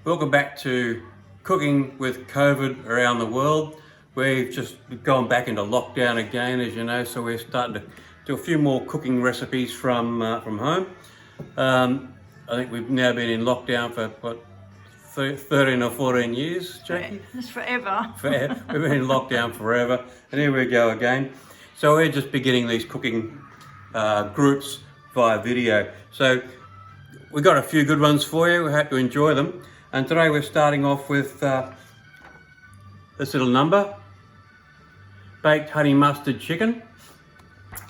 Welcome back to Cooking with COVID around the world. We've just gone back into lockdown again, as you know, so we're starting to do a few more cooking recipes from home. I think we've now been in lockdown for, what, 13 or 14 years, Jackie? It's forever. We've been in lockdown forever, and here we go again. So we're just beginning these cooking groups via video. So we've got a few good ones for you. We hope you enjoy them. And today we're starting off with this little number, baked honey mustard chicken.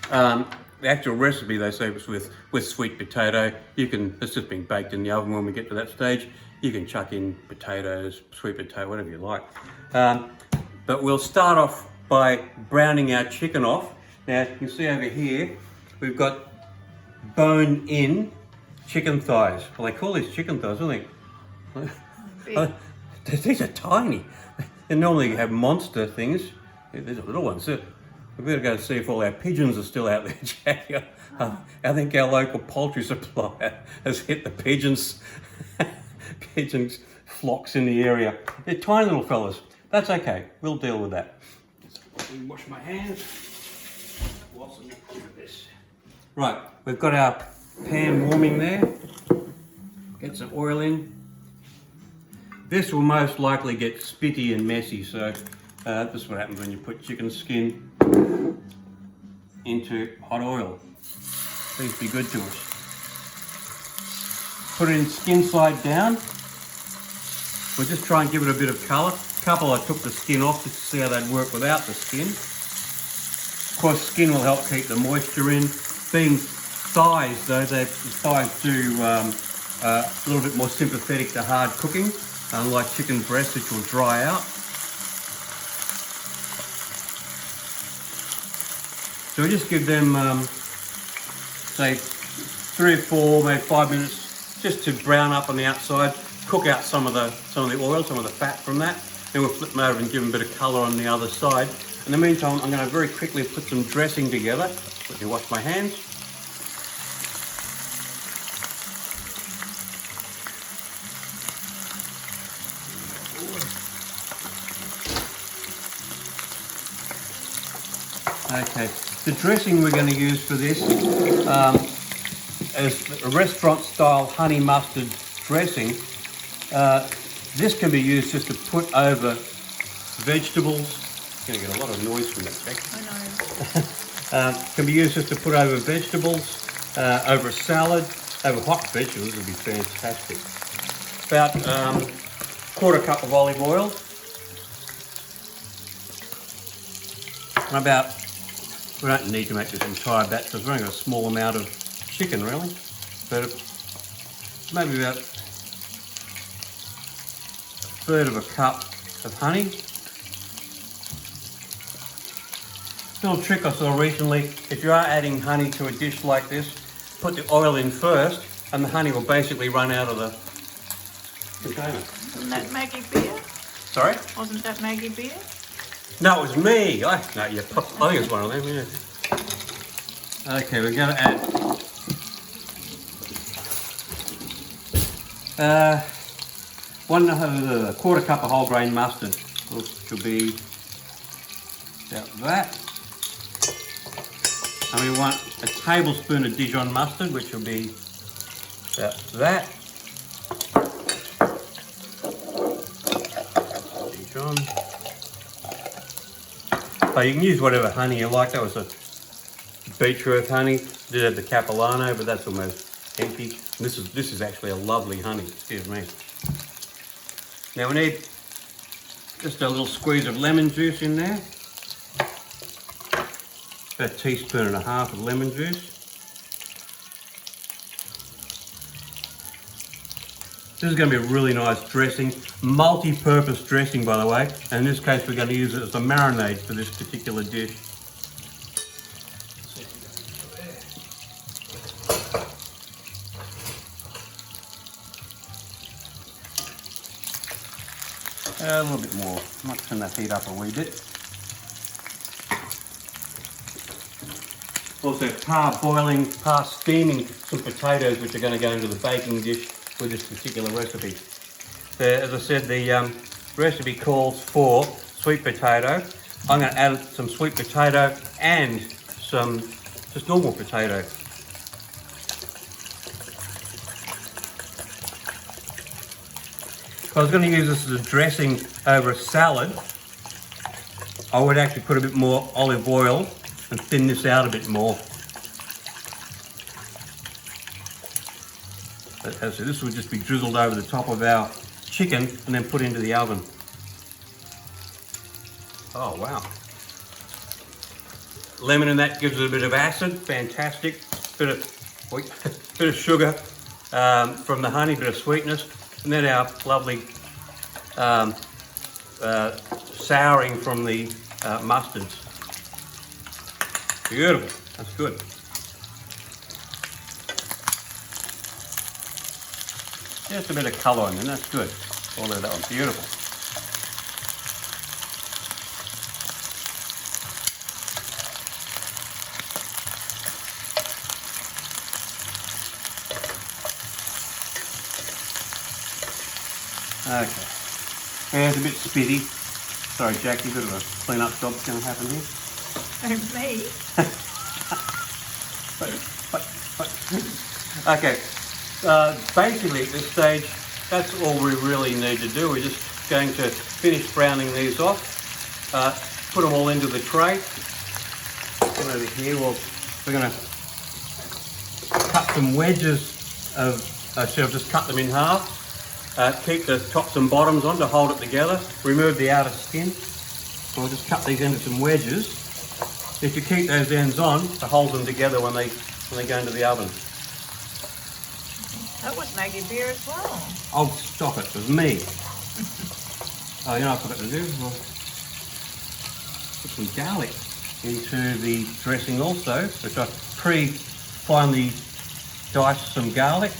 The actual recipe, they say, was with sweet potato. It's just been baked in the oven. When we get to that stage, you can chuck in potatoes, sweet potato, whatever you like. But we'll start off by browning our chicken off. Now you can see over here, we've got bone-in chicken thighs. Well, they call these chicken thighs, don't they? These are tiny. They normally have monster things. These are little ones. We better go see if all our pigeons are still out there, Jackie. I think our local poultry supplier has hit the pigeons flocks in the area. They're tiny little fellas. That's okay. We'll deal with that. Let me wash my hands. Whilst I'm doing this. Right, we've got our pan warming there. Get some oil in. This will most likely get spitty and messy, so this is what happens when you put chicken skin into hot oil. Please be good to us. Put it in skin side down. We'll just try and give it a bit of colour. A couple I took the skin off just to see how they'd work without the skin. Of course, skin will help keep the moisture in. Being thighs though, the thighs do a little bit more sympathetic to hard cooking, unlike chicken breast, which will dry out. So we just give them, say, 3 or 4, maybe 5 minutes, just to brown up on the outside, cook out some of the oil, some of the fat from that. Then we'll flip them over and give them a bit of colour on the other side. In the meantime, I'm going to very quickly put some dressing together. Let me wash my hands. Okay, the dressing we're going to use for this is a restaurant-style honey mustard dressing. This can be used just to put over vegetables. I'm going to get a lot of noise from that, Beck. I know. Can be used just to put over vegetables, over a salad, over hot vegetables would be fantastic. About quarter cup of olive oil. And about, we don't need to make this entire batch because we're only got a small amount of chicken really, but maybe about 1/3 of a cup of honey. Little trick I saw recently, if you are adding honey to a dish like this, put the oil in first and the honey will basically run out of the container. Wasn't that Maggie Beer? Sorry? Wasn't that Maggie Beer? No, it was me. I think it's one of them, yeah. Okay, we're going to add a quarter cup of whole grain mustard, which will be about that. And we want a tablespoon of Dijon mustard, which will be about that. Dijon. Oh, you can use whatever honey you like. That was a beechworth honey. Did have the capilano, but that's almost empty. And this is actually a lovely honey. Excuse me. Now we need just a little squeeze of lemon juice in there. About 1.5 teaspoons of lemon juice. This is going to be a really nice dressing, multi-purpose dressing by the way, and in this case we're going to use it as a marinade for this particular dish. A little bit more, might turn that heat up a wee bit. Also steaming some potatoes which are going to go into the baking dish with this particular recipe. As I said, the recipe calls for sweet potato. I'm going to add some sweet potato and some just normal potato. If I was going to use this as a dressing over a salad, I would actually put a bit more olive oil and thin this out a bit more. But as I said, this would just be drizzled over the top of our chicken and then put into the oven. Oh wow. Lemon in that gives it a bit of acid, fantastic. Bit of sugar from the honey, bit of sweetness. And then our lovely souring from the mustards. Beautiful, that's good. Just a bit of colour on them, that's good. All of that one, beautiful. Okay, yeah, it's a bit spitty. Sorry, Jackie, a bit of a clean-up job's going to happen here. And me. Okay, basically at this stage, that's all we really need to do. We're just going to finish browning these off, put them all into the tray. Come over here, we're going to cut some wedges of, so I'll just cut them in half. Keep the tops and bottoms on to hold it together. Remove the outer skin. So we'll just cut these into some wedges. If you keep those ends on, to hold them together when they go into the oven. That was Maggie beer as well. Oh, stop it! It was me. Oh, you know what I forgot to do? Well, put some garlic into the dressing also, which I finely diced some garlic.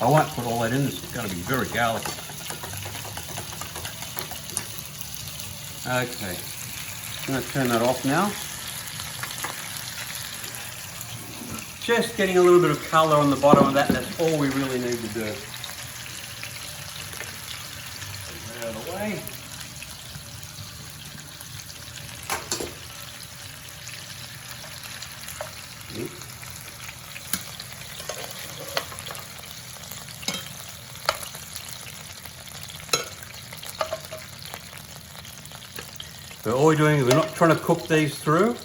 I won't put all that in, it's going to be very garlic. Okay, I'm going to turn that off now. Just getting a little bit of colour on the bottom of that, that's all we really need to do. Put that out of the way. So all we're doing is we're not trying to cook these through.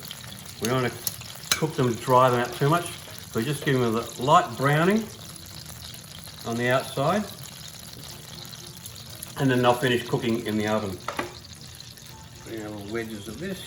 We don't want to cook them, dry them out too much. We're just giving them a light browning on the outside. And then they'll finish cooking in the oven. Putting our little wedges of this.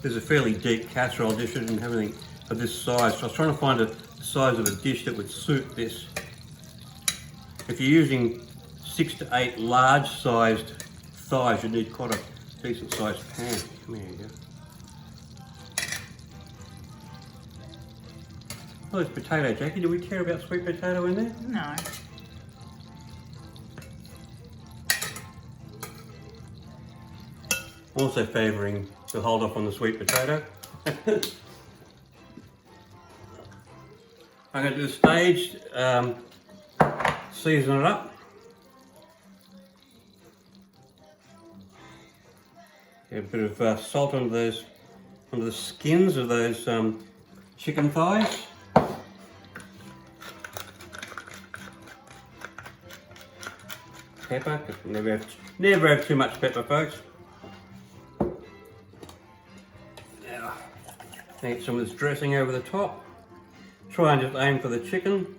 This is a fairly deep casserole dish. I didn't have anything of this size, so I was trying to find the size of a dish that would suit this. If you're using 6 to 8 large-sized thighs, you need quite a decent-sized pan. Come here, you go. Oh, there's potato, Jackie. Do we care about sweet potato in there? No. Also favouring to hold off on the sweet potato. I'm going to do the staged, season it up. Get a bit of salt onto the skins of those chicken thighs. Pepper, never have too much pepper, folks. Get some of this dressing over the top. Try and just aim for the chicken.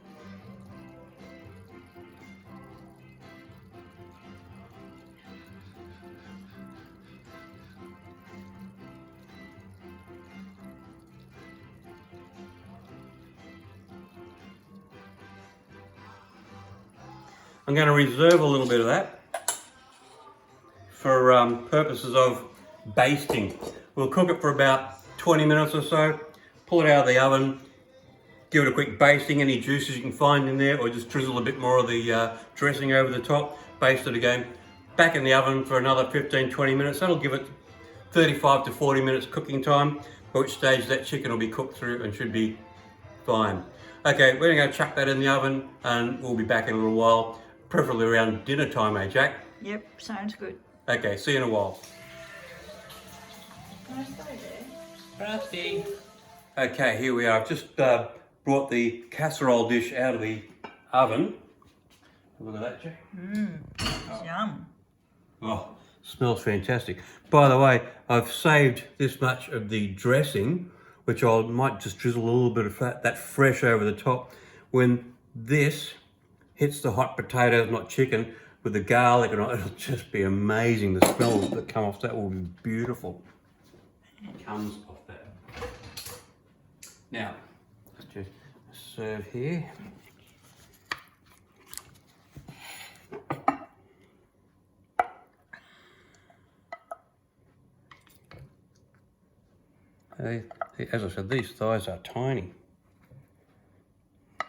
I'm going to reserve a little bit of that for purposes of basting. We'll cook it for about 20 minutes or so, pull it out of the oven, give it a quick basting, any juices you can find in there, or just drizzle a bit more of the dressing over the top, baste it again. Back in the oven for another 15-20 minutes. That'll give it 35 to 40 minutes cooking time, by which stage that chicken will be cooked through and should be fine. Okay, we're gonna go chuck that in the oven and we'll be back in a little while, preferably around dinner time, eh, Jack? Yep, sounds good. Okay, see you in a while. Can I stay there? Rusty. Okay, here we are. I've just brought the casserole dish out of the oven. Look at that, Jack. Yum. Oh, smells fantastic. By the way, I've saved this much of the dressing, which I might just drizzle a little bit of that fresh over the top. When this hits the hot potatoes, not chicken, with the garlic and all, it'll just be amazing. The smell that comes off that will be beautiful. Comes off that. Now, let's just serve here. As I said, these thighs are tiny. A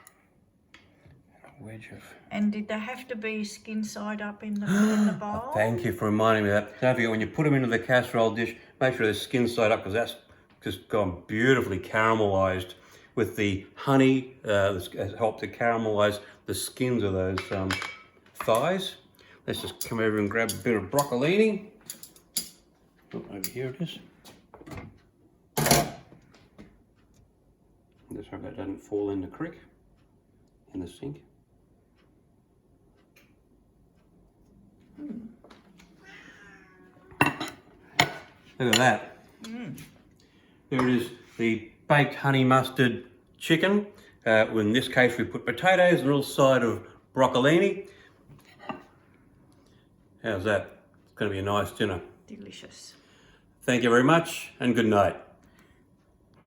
wedge of... And did they have to be skin side up in the bowl? Thank you for reminding me of that. Don't forget, when you put them into the casserole dish, make sure they're skin side up, because that's just gone beautifully caramelized with the honey. Has helped to caramelize the skins of those thighs. Let's just come over and grab a bit of broccolini. Oh, over here it is. Just hope that doesn't fall in the creek, in the sink. Look at that. There it is, the baked honey mustard chicken. In this case we put potatoes and a little side of broccolini. How's that? It's going to be a nice dinner. Delicious. Thank you very much and good night.